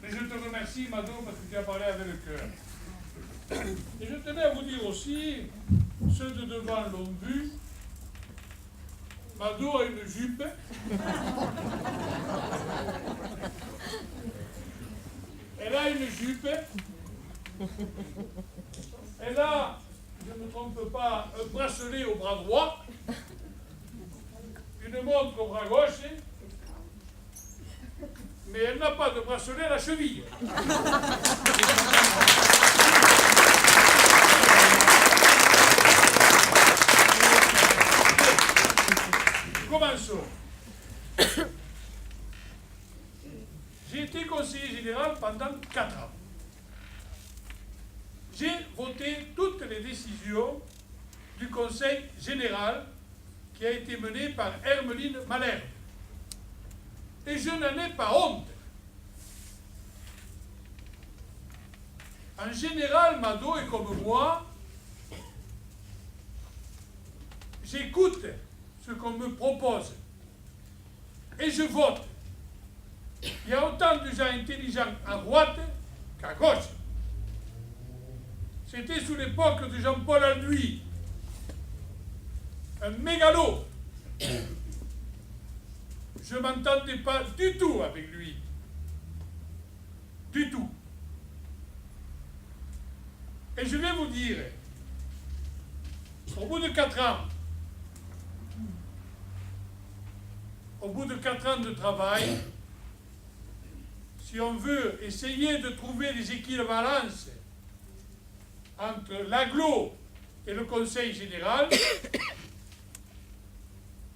Et je te remercie, Mado, parce que tu as parlé avec le cœur. Et je tenais à vous dire aussi, ceux de devant l'ont vu, Mado a une jupe. Elle a une jupe. Elle a, je ne me trompe pas, un bracelet au bras droit, une montre au bras gauche, mais elle n'a pas de bracelet à la cheville. Commençons. J'ai été conseiller général pendant 4 ans. J'ai voté toutes les décisions du Conseil général qui a été mené par Hermeline Malherbe. Et je n'en ai pas honte. En général, Mado est comme moi. J'écoute ce qu'on me propose. Et je vote. Il y a autant de gens intelligents à droite qu'à gauche. C'était sous l'époque de Jean-Paul Alduy, un mégalo. Je ne m'entendais pas du tout avec lui. Du tout. Et je vais vous dire, au bout de 4 ans, de travail, si on veut essayer de trouver des équivalences entre l'agglo et le Conseil général,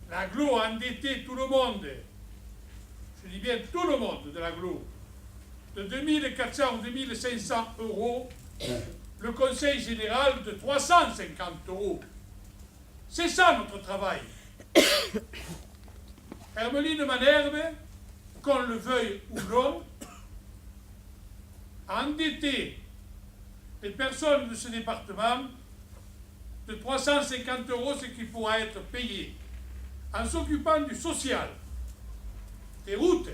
l'agglo a endetté tout le monde, je dis bien tout le monde de l'agglo, de 2400 ou 2500 euros, le Conseil général de 350 euros. C'est ça notre travail. Hermeline Malherbe, qu'on le veuille ou non, a endetté les personnes de ce département de 350 euros, ce qui pourra être payé, en s'occupant du social, des routes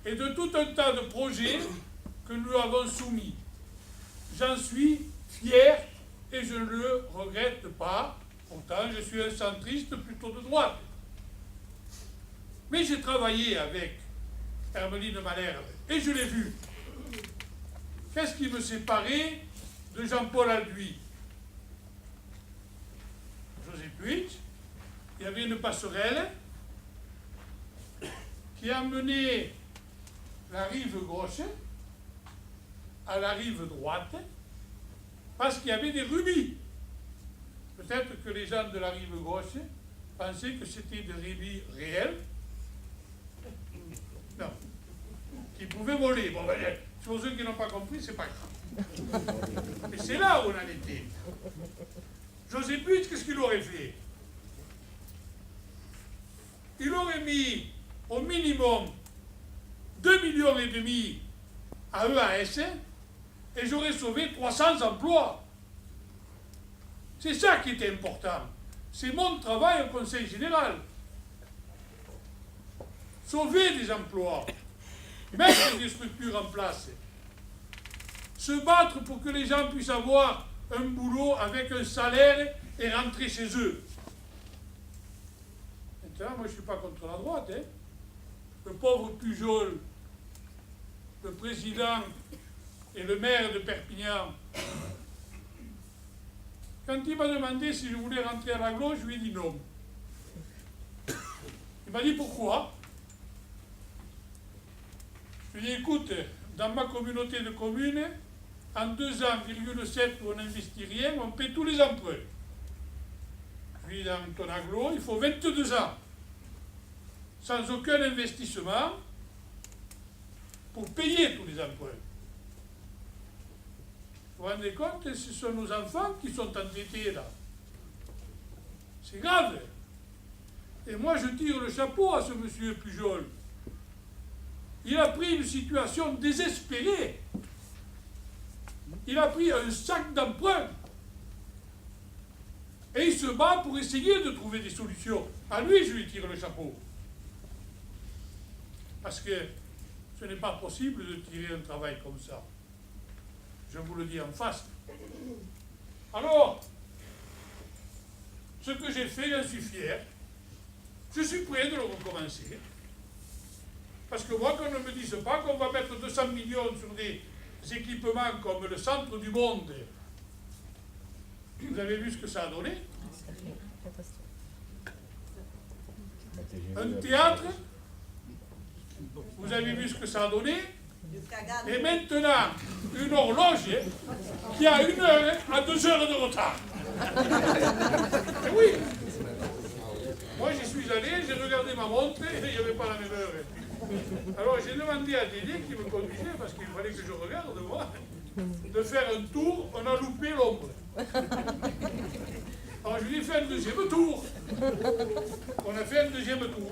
et de tout un tas de projets que nous avons soumis. J'en suis fier et je ne le regrette pas. Pourtant, je suis un centriste plutôt de droite. Mais j'ai travaillé avec Hermeline Malherbe et je l'ai vu. Qu'est-ce qui me séparait de Jean-Paul Alduy? José Puig, il y avait une passerelle qui emmenait la rive gauche à la rive droite parce qu'il y avait des rubis. Peut-être que les gens de la rive gauche pensaient que c'était des rubis réels. Non. Qui pouvaient voler. Bon, ben, pour ceux qui n'ont pas compris, c'est pas grave. Mais c'est là où on en était. José Puig, qu'est-ce qu'il aurait fait? Il aurait mis au minimum 2,5 millions à EAS et j'aurais sauvé 300 emplois. C'est ça qui était important. C'est mon travail au Conseil général. Sauver des emplois, mettre des structures en place, se battre pour que les gens puissent avoir un boulot avec un salaire et rentrer chez eux. Maintenant, moi je ne suis pas contre la droite. Hein. Le pauvre Pujol, le président et le maire de Perpignan, quand il m'a demandé si je voulais rentrer à la gauche, je lui ai dit non. Il m'a dit pourquoi? Je lui ai dit écoute, dans ma communauté de communes, en 2 ans, 7 où on n'investit rien, on paie tous les emprunts. Puis dans ton agglo, il faut 22 ans, sans aucun investissement, pour payer tous les emprunts. Vous vous rendez compte, ce sont nos enfants qui sont endettés là. C'est grave. Et moi, je tire le chapeau à ce monsieur Pujol. Il a pris une situation désespérée. Il a pris un sac d'emprunts. Et il se bat pour essayer de trouver des solutions. À lui, je lui tire le chapeau. Parce que Ce n'est pas possible de tirer un travail comme ça. Je vous le dis en face. Alors, ce que j'ai fait, j'en suis fier. Je suis prêt de le recommencer. Parce que moi, qu'on ne me dise pas qu'on va mettre 200 millions sur des équipements comme le centre du monde. Vous avez vu ce que ça a donné? Un théâtre, vous avez vu ce que ça a donné? Et maintenant, une horloge qui a 1 heure à 2 heures de retard. Et oui. Moi, j'y suis allé, j'ai regardé ma montre et il n'y avait pas la même heure. Alors, j'ai demandé à Dédé qui me conduisait, parce qu'il fallait que je regarde, moi, de faire un tour. On a loupé l'ombre. Alors, je lui ai fait un deuxième tour. On a fait un deuxième tour.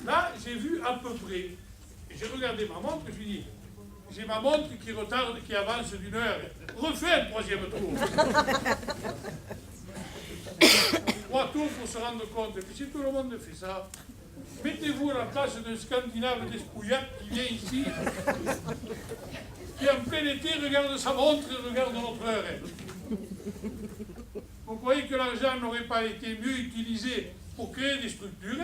Là, j'ai vu à peu près. Et j'ai regardé ma montre et je lui ai dit, j'ai ma montre qui retarde, qui avance d'1 heure. Refais un 3e tour. 3 tours pour se rendre compte. Et puis si tout le monde fait ça, mettez-vous à la place d'un Scandinave despouillard qui vient ici, qui en plein été regarde sa montre et regarde notre heure. Vous croyez que l'argent n'aurait pas été mieux utilisé pour créer des structures?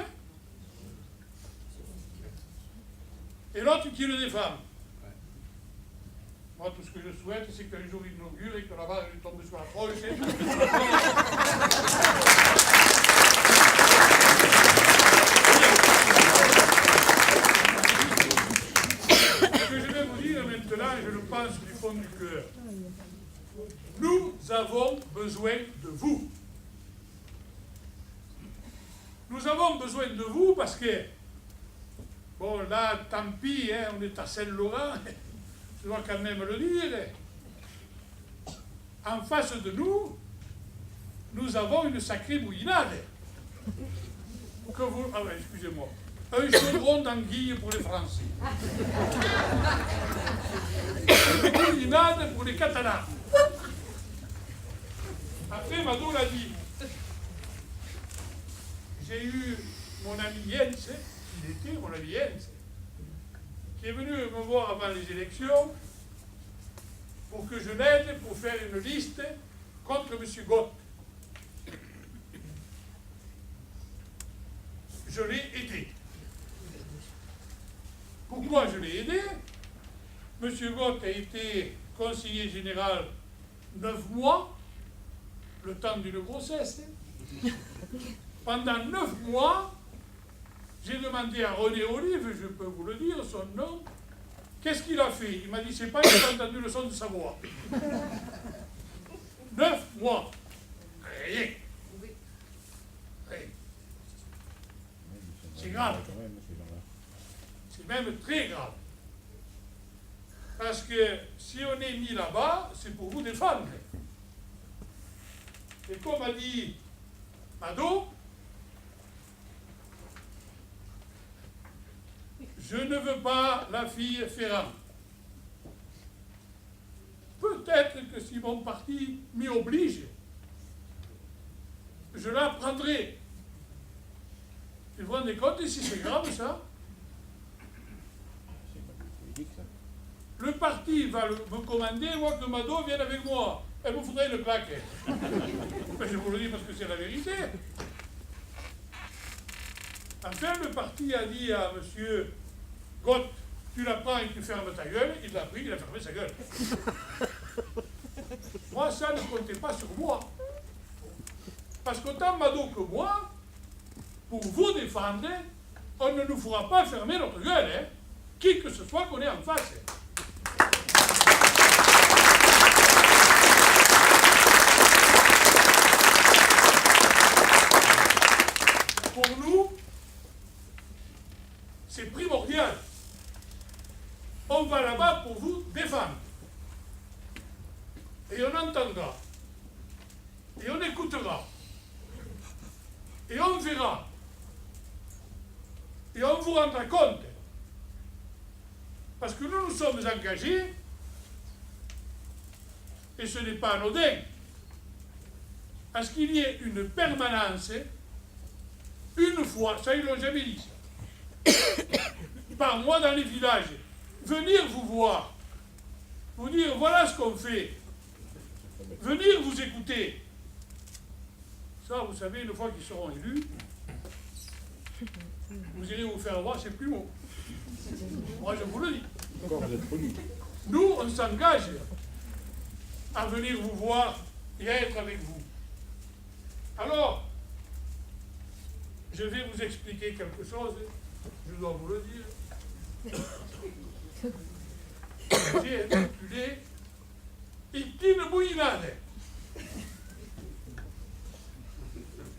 Et l'autre qui le défend. Moi, tout ce que je souhaite, c'est qu'un jour il inaugure et que la barre lui tombe sur la tronche. Ce que je vais vous dire maintenant, et je le pense du fond du cœur, nous avons besoin de vous. Nous avons besoin de vous parce que, bon là, tant pis, hein, on est à Saint-Laurent, je dois quand même le dire. En face de nous, nous avons une sacrée bouillinade. Que vous... Ah ouais, excusez-moi. Un chaudron d'anguille pour les Français. Une bouillinade pour les Catalans. Après, Mado l'a dit. J'ai eu mon ami Jens, il était mon ami Jens, qui est venu me voir avant les élections pour que je l'aide pour faire une liste contre M. Gott. Je l'ai aidé. Pourquoi je l'ai aidé? M. Gott a été conseiller général 9 mois, le temps d'une grossesse. Pendant 9 mois, j'ai demandé à René Olive, je peux vous le dire, son nom, qu'est-ce qu'il a fait? Il m'a dit, c'est pas, il a entendu le son de sa voix. 9 mois. Rien. Rien. C'est grave. C'est même très grave. Parce que si on est mis là-bas, c'est pour vous défendre. Et comme a dit Mado, je ne veux pas la fille Ferrand. Peut-être que si mon parti m'y oblige, je la prendrai. Vous vous rendez compte si c'est grave ça? Le parti va me commander, moi que Mado vienne avec moi. Elle vous faudrait une claque. Mais je vous le dis parce que c'est la vérité. Enfin, le parti a dit à M. Gott, tu la prends et tu fermes ta gueule. Il l'a pris, il a fermé sa gueule. Moi, ça ne comptait pas sur moi. Parce qu'autant Mado que moi, pour vous défendre, on ne nous fera pas fermer notre gueule, hein, qui que ce soit qu'on est en face. Pour nous, c'est primordial. On va là-bas pour vous défendre. Et on entendra. Et on écoutera. Et on verra. Et on vous rendra compte. Parce que nous nous sommes engagés, et ce n'est pas anodin, à ce qu'il y ait une permanence, une fois, ça ils ne l'ont jamais dit ça, par mois dans les villages, venir vous voir, vous dire voilà ce qu'on fait, venir vous écouter. Ça, vous savez, une fois qu'ils seront élus, vous irez vous faire voir, c'est plus mot. Moi, je vous le dis. Nous, on s'engage à venir vous voir et à être avec vous. Alors, je vais vous expliquer quelque chose, je dois vous le dire. J'ai intitulé Itine Bouinade.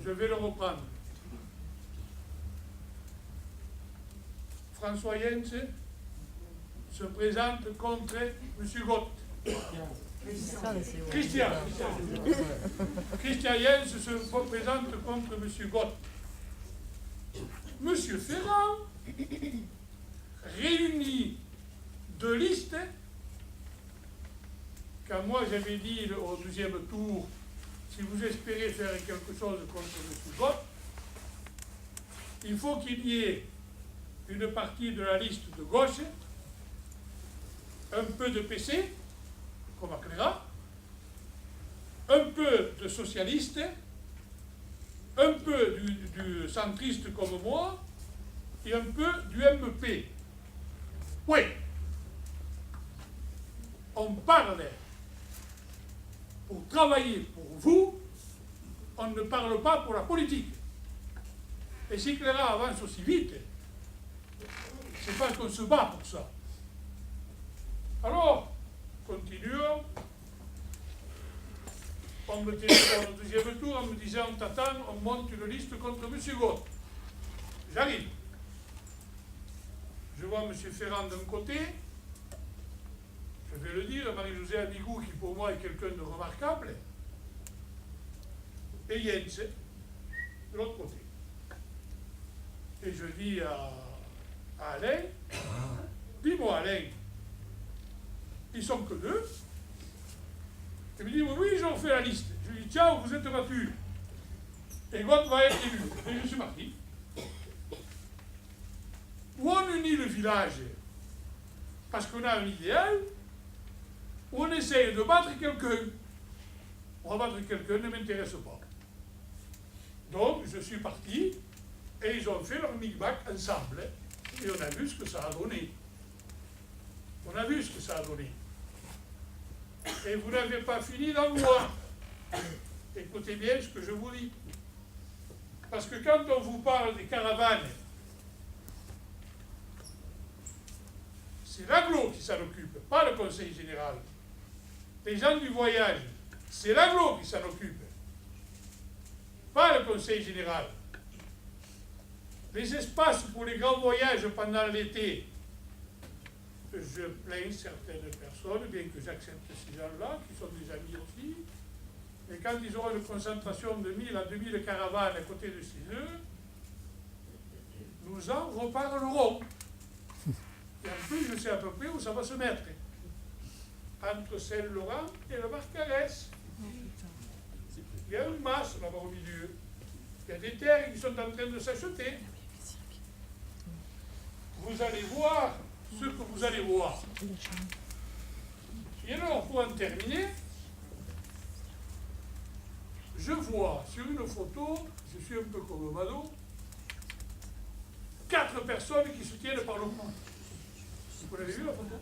Je vais le reprendre. François Jens se présente contre M. Gott. Christian Jens se présente contre M. Gott. M. Ferrand réunit deux listes. Quand moi j'avais dit au deuxième tour, si vous espérez faire quelque chose contre M. Gott, il faut qu'il y ait une partie de la liste de gauche, un peu de PC, comme Aclera, un peu de socialiste, un peu du centriste comme moi, et un peu du MP. Oui, on parle pour travailler pour vous, on ne parle pas pour la politique. Et si Cléra avance aussi vite, c'est parce qu'on se bat pour ça. Alors, continuons. On me téléphone au deuxième tour en me disant on t'attend, on monte une liste contre M. Gott. J'arrive. Je vois M. Ferrand d'un côté, je vais le dire, Marie-Josée Amigou, qui pour moi est quelqu'un de remarquable, et Jens, de l'autre côté. Et je dis à Alain, dis-moi Alain, ils sont que deux. Il me dit, oui, ils ont fait la liste. Je lui dis, tiens, vous êtes battus. Et Gott va être élu. Et je suis parti. Où on unit le village, parce qu'on a un idéal, où on essaye de battre quelqu'un. Rebattre quelqu'un ne m'intéresse pas. Donc, je suis parti, et ils ont fait leur micmac ensemble. Et on a vu ce que ça a donné. On a vu ce que ça a donné. Et vous n'avez pas fini d'en voir. Écoutez bien ce que je vous dis. Parce que quand on vous parle des caravanes, c'est l'aglo qui s'en occupe, pas le conseil général. Les gens du voyage, c'est l'aglo qui s'en occupe, pas le conseil général. Les espaces pour les grands voyages pendant l'été, je plains certaines personnes, bien que j'accepte ces gens-là, qui sont des amis aussi, et quand ils auront une concentration de 1000 à 2000 caravanes à côté de chez eux, nous en reparlerons. Et en plus, je sais à peu près où ça va se mettre. Entre Saint-Laurent et le Marcarès. Il y a une masse là-bas au milieu. Il y a des terres qui sont en train de s'acheter. Vous allez voir ce que vous allez voir. Et alors, pour en terminer, je vois sur une photo, je suis un peu comme Mado, 4 personnes qui se tiennent par le cou. Vous l'avez vu la photo?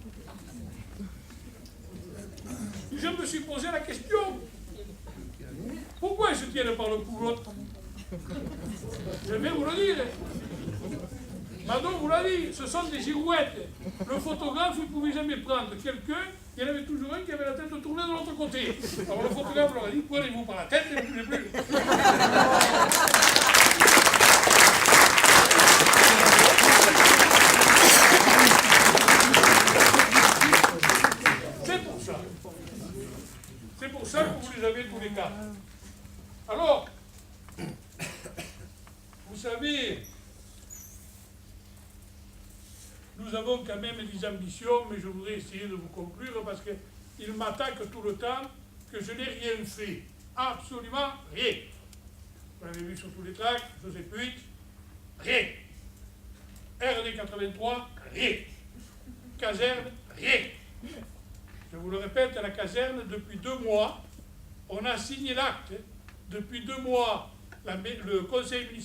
Je me suis posé la question. Pourquoi ils se tiennent par le cou l'autre? Je vais vous le dire. Mado vous l'a dit, ce sont des girouettes. Le photographe, il ne pouvait jamais prendre quelqu'un, il y en avait toujours un qui avait la tête tournée de l'autre côté. Alors le photographe leur a dit, prenez-vous par la tête et ne bougez plus. C'est pour ça. C'est pour ça que vous les avez tous les quatre. Alors, vous savez, nous avons quand même des ambitions, mais je voudrais essayer de vous conclure parce qu'il m'attaque tout le temps que je n'ai rien fait. Absolument rien. Vous l'avez vu sur tous les tracts, Joseph Puig, rien. RD 83, rien. Caserne, rien. Je vous le répète, à la caserne, depuis 2 mois, on a signé l'acte. Depuis 2 mois, le conseil municipal